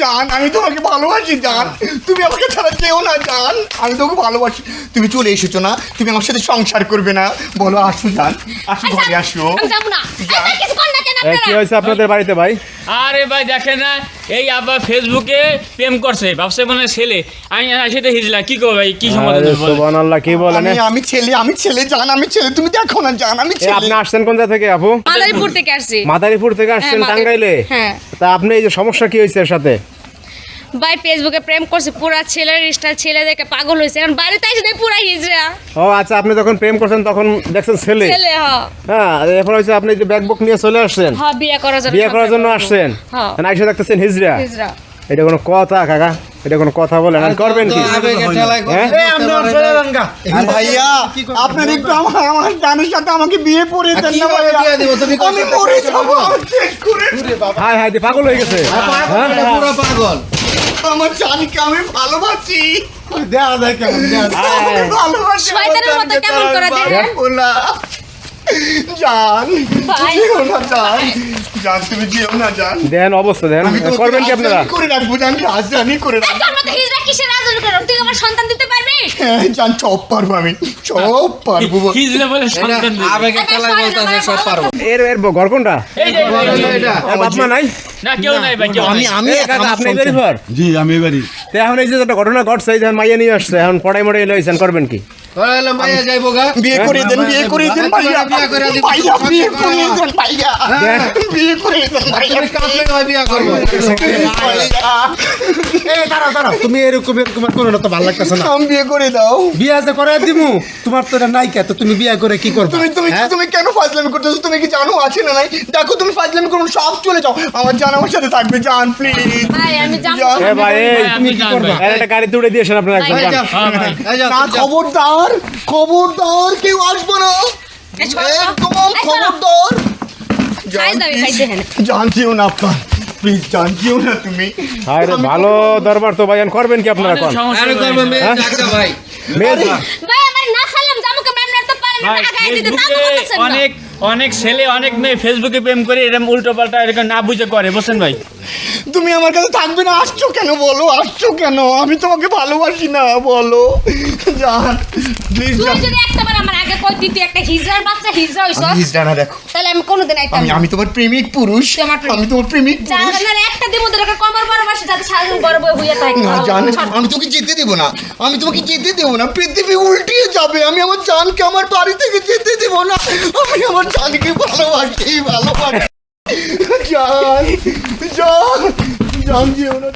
জান আমি তোমাকে ভালোবাসি জান, তুমি আমাকে ছাড়া যেও না জান, আমি তোমাকে ভালোবাসি। তুমি চলে এসেছো না, তুমি আমার সাথে সংসার করবে না? বলো আসো জান, আসো ঘরে আসো। কি হয়েছে আপনাদের বাড়িতে ভাই? আরে ভাই দেখেন না, এই আবার ফেসবুকে প্রেম করছে, ভাবছে মানে ছেলে। আমি সেটা হিজলা কি করবো ভাই, কি সমাধান আরে বলেন? সুবহানাল্লাহ, কি বলেন? আমি ছেলে জান, আমি ছেলে, তুমি দেখো না জান আমি ছেলে। আপনি আসছেন কোন জায়গা থেকে আপু? মাদারীপুর থেকে আসছি। মাদারীপুর থেকে আসছেন টাঙ্গাইলে? হ্যাঁ। তা আপনি এই যে সমস্যা কি হয়েছে এর সাথে? ভাই ফেসবুকে প্রেম করছে, পুরা ছেলের স্টাইল, ছেলে দেখে পাগল হয়েছে, এখন বাড়িতে এসে দেখি পুরা হিজড়া। ও আচ্ছা, আপনি যখন প্রেম করছেন তখন দেখছেন ছেলে? ছেলে হ্যাঁ, এরপর হচ্ছে আপনি যে ব্যাগ বুক নিয়ে চলে আসছেন বিয়ে করার জন্য, বিয়ে করার জন্য আসছেন, আইসা দেখতেছেন হিজড়া। এটা কোনো কথা কাকা? এটা কোনো কথা বলেন? করবেন কি? ভাইয়া আপনার একটু আমার জানের সাথে আমাকে বিয়ে পড়ে দেন না ভাইয়া, আমি মরে যাবো, আমি শেষ করে। হাই হাই, পাগল হয়ে গেছে। পুরো পাগল। আমার জানকে আমি ভালোবাসি, দেখা যায় কেমন আমি ভালোবাসি। শয়তানের মতো কেমন করে দেখেন? বলা জান, ভাই। যেও না জান, জান তুমি যেও না জান। দেন অবস্থা দেন, আমি তোমাকে করবেন কি আপনারা? রাজধানী করে রাখবো জান, রাজধানী করে রাখবো। তোর মতো হিজড়া কিসের রাজন করো? তুই আমার সন্তান দিতে পারবি? হ্যাঁ জান, সব পারবো আমি, সব পারবো। হিজলা বলে সন্তান দিবে। আবেগের খেলায় বলতেছে সব পারবো। এর ঘর কোনটা? এই যে, এটা বাপ মা নাই? না কেউ নাই ভাই, কেউ নাই। আমি কাকা আপনি বেরি ঘর? জি আমি বাড়ি তো এখন এই যে একটা ঘটনা ঘটছে, এই যে মাইয়া নিয়ে আসছে, এখন পড়াই মড়াই লইছেন, করবেন কি? তাহলে মাইয়া যাইবো গা। বিয়ে করে দেন, বিয়ে করে দেন ভাইয়া, বিয়ে করে দিব। ভাইয়া বিয়ে করে দেন ভাইয়া, বিয়ে করে দেন ভাইয়া। তুমি কাঁদলে হয় বিয়া করবো। ভাইয়া, তুমি এরকম করো না, তো ভালো লাগতেছে না। আমি বিয়ে করে দাও। বিয়া যে করে দিমু, তোমার তো এটা নাই কে, তো তুমি বিয়া করে কি করবে? তুমি তুমি তুমি কেন ফাজলামি করতেছো? তুমি কি জানো আছে না নাই? দেখো তুমি ফাজলামি করো, সব চলে যাও, আমার জান আমার সাথে থাকবে জান, প্লিজ। ভাই আমি যাবো। এ ভাই এই, ভাই, আপনি যান ভাই। এর একটা গাড়ি তুলে দিয়েছেন আপনারা একজন ভাই, যান। হ্যাঁ ভাই। এই যাও, না তুমি যাও। খবরদার, খবরদার কেউ আসবো না, এই শোনো, একদম এই শোনো। খবরদার। খাই দাবি, খাইতে হেন। জানছিও না আপনার, প্লিজ জানছিও না তুমি। আরে ভালো দরবার তো ভাই, এখন করবেন কি আপনারা? অনেক কোন সমস্যা আরে ভাই। করবো মেয়ে ডাক্তার ভাই। মেয়ে ভাই আমার না সালাম জামুকে ম্যামরা তো পারেন না, ভাই, আগাই দিতে তা ফেসবুকে বলতেছেন না। অনেক অনেক ছেলে অনেক মেয়ে ফেসবুকে প্রেম করে এরকম উল্টো পাল্টা এরকম না বুঝে করে, বুঝছেন ভাই? তুমি আমার কাছে থাকবে না, আসছো কেন বলো, আসছো কেন? আমি তোমাকে ভালোবাসি না, বলো জান, প্লিজ তুই জান। যদি একটাবার আমার আগে কই দিতি একটা হিজড়ার বাচ্চা হিজড়া হইছস, আমি হিজড়া না, দেখো তাহলে আমি কোনোদিন আইতাম আমি না। আমি তোমার প্রেমিক পুরুষ, তুই আমার প্রেমিক। আমি তোমার প্রেমিক পুরুষ। জানার একটা দিমু তোর একটা কমর বড় বসে যাতে সারাদিন বড় বই হইয়া থাকে। না জান, আমি তোকে যেতে দেবো না, আমি তোমাকে যেতে দেবো না, পৃথিবী উল্টিয়ে যাবে। আমি আমার জানকে আমার বাড়ি থেকে যেতে দেবো না, আমি আমার জানকে ভালোবাসি, ভালোবাসি। জান জান জান যেও না।